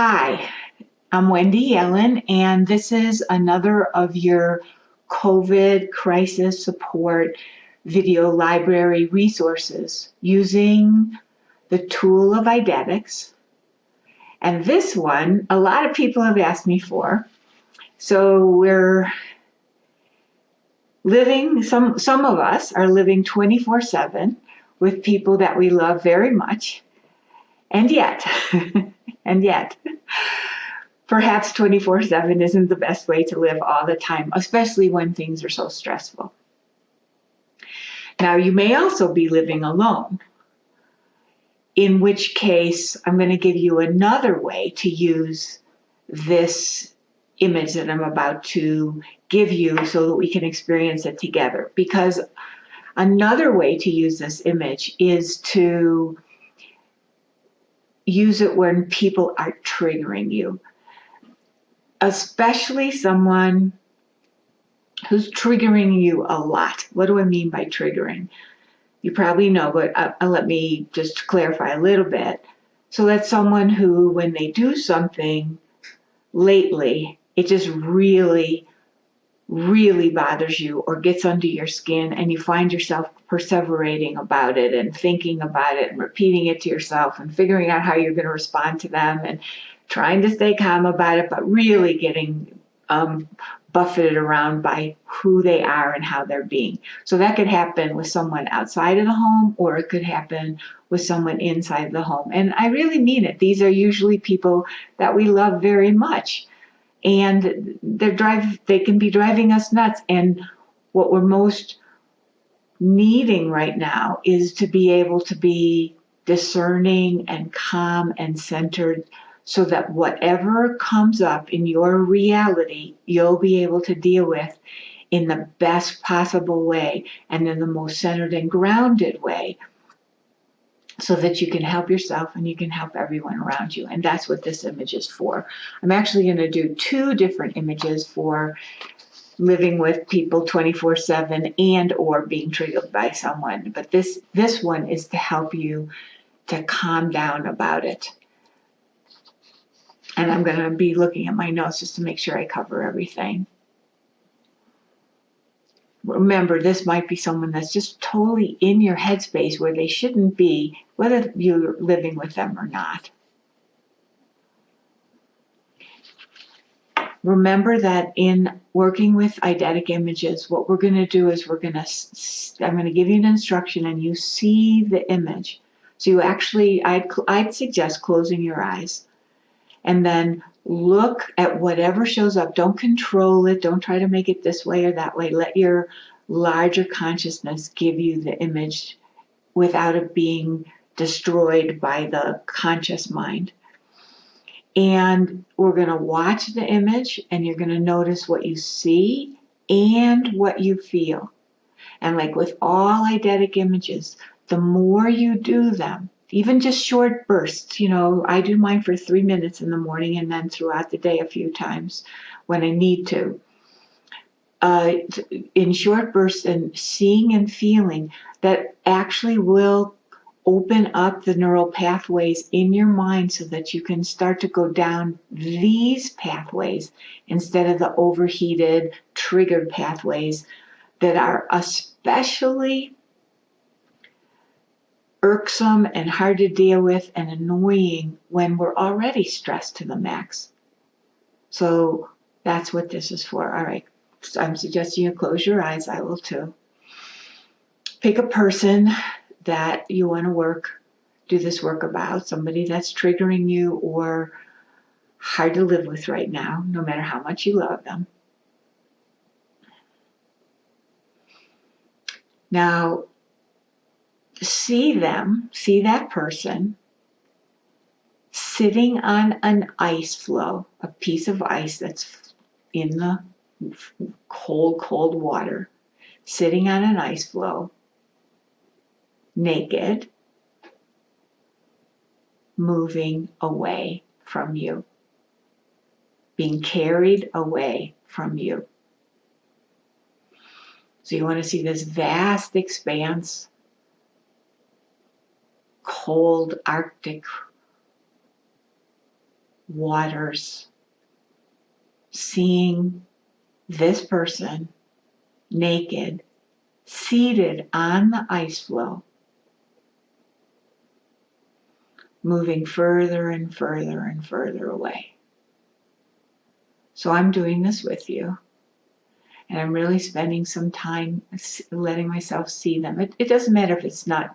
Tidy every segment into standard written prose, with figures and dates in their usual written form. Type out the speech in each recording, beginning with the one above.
Hi, I'm Wendy Yellen, and this is another of your COVID crisis support video library resources using the tool of Eidetics. And this one, a lot of people have asked me for. So we're living, some of us are living 24/7 with people that we love very much. And yet, and yet, perhaps 24/7 isn't the best way to live all the time, especially when things are so stressful. Now, you may also be living alone, in which case I'm going to give you another way to use this image that I'm about to give you so that we can experience it together. Because another way to use this image is to use it when people are triggering you, especially someone who's triggering you a lot. What do I mean by triggering? You probably know, but let me just clarify a little bit. So that's someone who, when they do something lately, it just really, really bothers you or gets under your skin, and you find yourself perseverating about it and thinking about it and repeating it to yourself and figuring out how you're going to respond to them and trying to stay calm about it, but really getting buffeted around by who they are and how they're being. So that could happen with someone outside of the home, or it could happen with someone inside the home. And I really mean it. These are usually people that we love very much, and they can be driving us nuts. And what we're most needing right now is to be able to be discerning and calm and centered, so that whatever comes up in your reality, you'll be able to deal with in the best possible way and in the most centered and grounded way, so that you can help yourself and you can help everyone around you. And that's what this image is for. I'm actually going to do two different images for living with people 24/7 and or being triggered by someone. But this one is to help you to calm down about it. And I'm going to be looking at my notes just to make sure I cover everything. Remember, this might be someone that's just totally in your headspace where they shouldn't be, whether you're living with them or not. Remember that in working with eidetic images, what we're going to do is I'm going to give you an instruction and you see the image. So you actually, I'd suggest closing your eyes and then look at whatever shows up. Don't control it. Don't try to make it this way or that way. Let your larger consciousness give you the image without it being destroyed by the conscious mind. And we're going to watch the image, and you're going to notice what you see and what you feel. And like with all eidetic images, the more you do them, even just short bursts, I do mine for 3 minutes in the morning and then throughout the day a few times when I need to. In short bursts and seeing and feeling, that actually will open up the neural pathways in your mind so that you can start to go down these pathways instead of the overheated, triggered pathways that are especially irksome and hard to deal with and annoying when we're already stressed to the max. So that's what this is for. All right, so I'm suggesting you close your eyes. I will too. Pick a person that you want to do this work about, somebody that's triggering you or hard to live with right now, no matter how much you love them. Now, see that person sitting on an ice floe, a piece of ice that's in the cold, cold water, sitting on an ice floe, naked, moving away from you, being carried away from you. So you want to see this vast expanse, cold Arctic waters, seeing this person naked, seated on the ice floe, moving further and further and further away. So I'm doing this with you, and I'm really spending some time letting myself see them. It doesn't matter if it's not,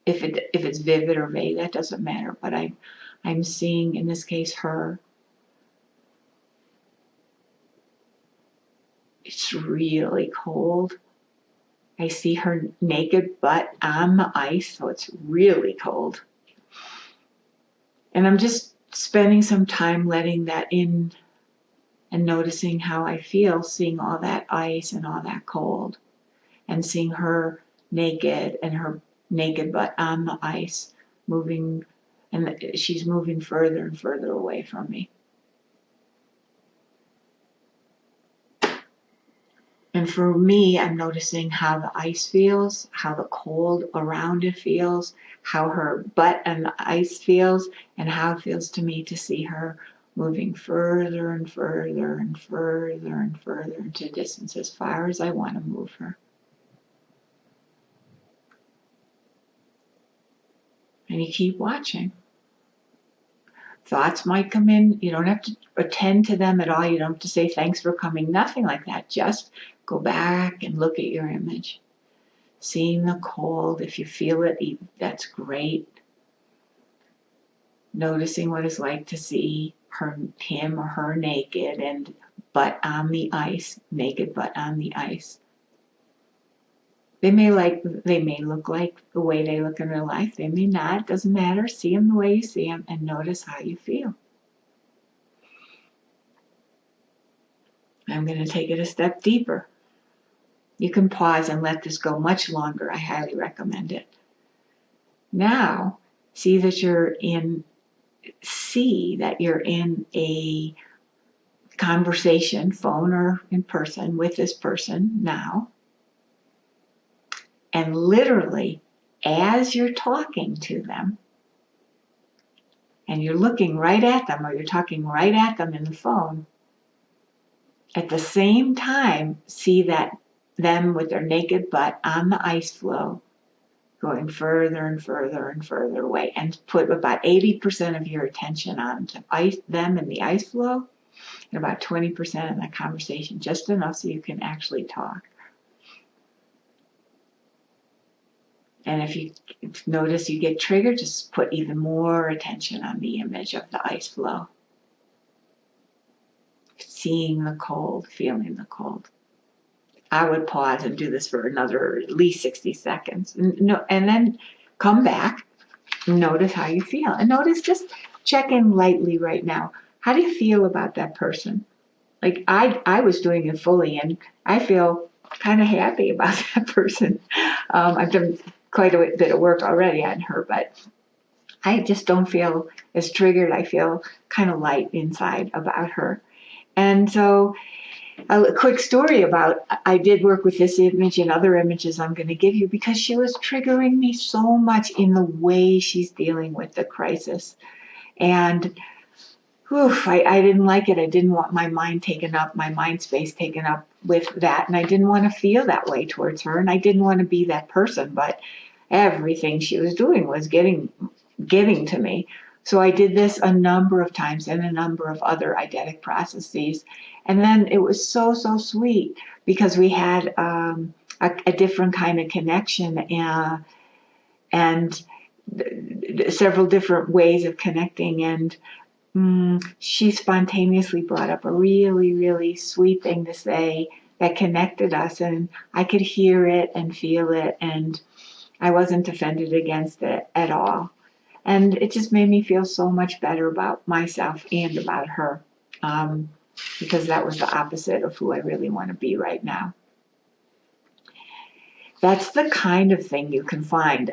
if it's vivid or vague, that doesn't matter, but I'm seeing, in this case, her. It's really cold. I see her naked butt on the ice, so it's really cold. And I'm just spending some time letting that in and noticing how I feel, seeing all that ice and all that cold, and seeing her naked and her naked butt on the ice, moving, and she's moving further and further away from me. And for me, I'm noticing how the ice feels, how the cold around it feels, how her butt and the ice feels, and how it feels to me to see her moving further and further and further and further into distance as far as I want to move her. And you keep watching. Thoughts might come in. You don't have to attend to them at all. You don't have to say thanks for coming, nothing like that. Just go back and look at your image. Seeing the cold, if you feel it, that's great. Noticing what it's like to see him or her naked and butt on the ice, naked butt on the ice. They may look like the way they look in real life. They may not. It doesn't matter. See them the way you see them and notice how you feel. I'm going to take it a step deeper. You can pause and let this go much longer. I highly recommend it. Now, see that you're in a conversation, phone or in person, with this person now. And literally, as you're talking to them, and you're looking right at them, or you're talking right at them in the phone, at the same time, see that them with their naked butt on the ice floe, going further and further and further away, and put about 80% of your attention on them and the ice floe, and about 20% in the conversation, just enough so you can actually talk. And if you notice you get triggered, just put even more attention on the image of the ice floe. Seeing the cold, feeling the cold. I would pause and do this for another at least 60 seconds. And then come back and notice how you feel. And notice, just check in lightly right now. How do you feel about that person? Like I was doing it fully, and I feel kind of happy about that person. I've done quite a bit of work already on her, but I just don't feel as triggered. I feel kind of light inside about her. And so a quick story about, I did work with this image and other images I'm going to give you because she was triggering me so much in the way she's dealing with the crisis. And I didn't like it. I didn't want my mind taken up, my mind space taken up with that. And I didn't want to feel that way towards her. And I didn't want to be that person. But everything she was doing was getting to me. So I did this a number of times and a number of other eidetic processes. And then it was so sweet because we had a different kind of connection and several different ways of connecting. And she spontaneously brought up a really sweet thing to say that connected us. And I could hear it and feel it. And I wasn't offended against it at all. And it just made me feel so much better about myself and about her, because that was the opposite of who I really want to be right now. That's the kind of thing you can find.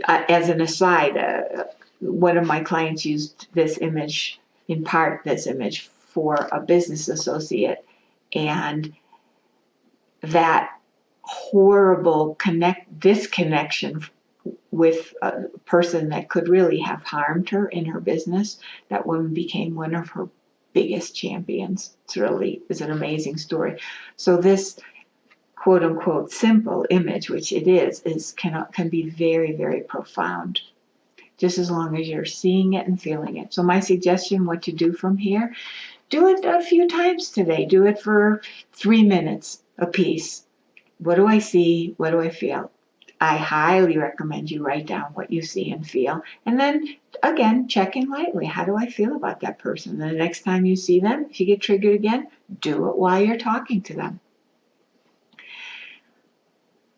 As an aside, one of my clients used this image, in part this image, for a business associate, and that horrible disconnection with a person that could really have harmed her in her business, that woman became one of her biggest champions. It's an amazing story. So this quote unquote simple image, which it is can be very, very profound, just as long as you're seeing it and feeling it. So my suggestion, what to do from here, do it a few times today. Do it for 3 minutes a piece. What do I see? What do I feel? I highly recommend you write down what you see and feel. And then again, check in lightly. How do I feel about that person? And the next time you see them, if you get triggered again, do it while you're talking to them.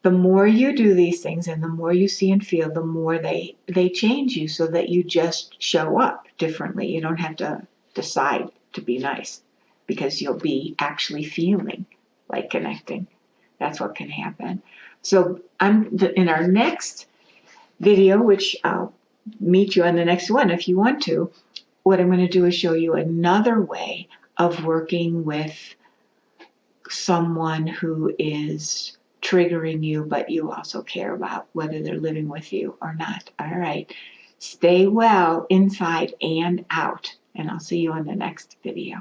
The more you do these things and the more you see and feel, the more they change you, so that you just show up differently. You don't have to decide to be nice, because you'll be actually feeling like connecting. That's what can happen. So in our next video, which I'll meet you on the next one if you want to, what I'm going to do is show you another way of working with someone who is triggering you, but you also care about whether they're living with you or not. All right. Stay well inside and out, and I'll see you on the next video.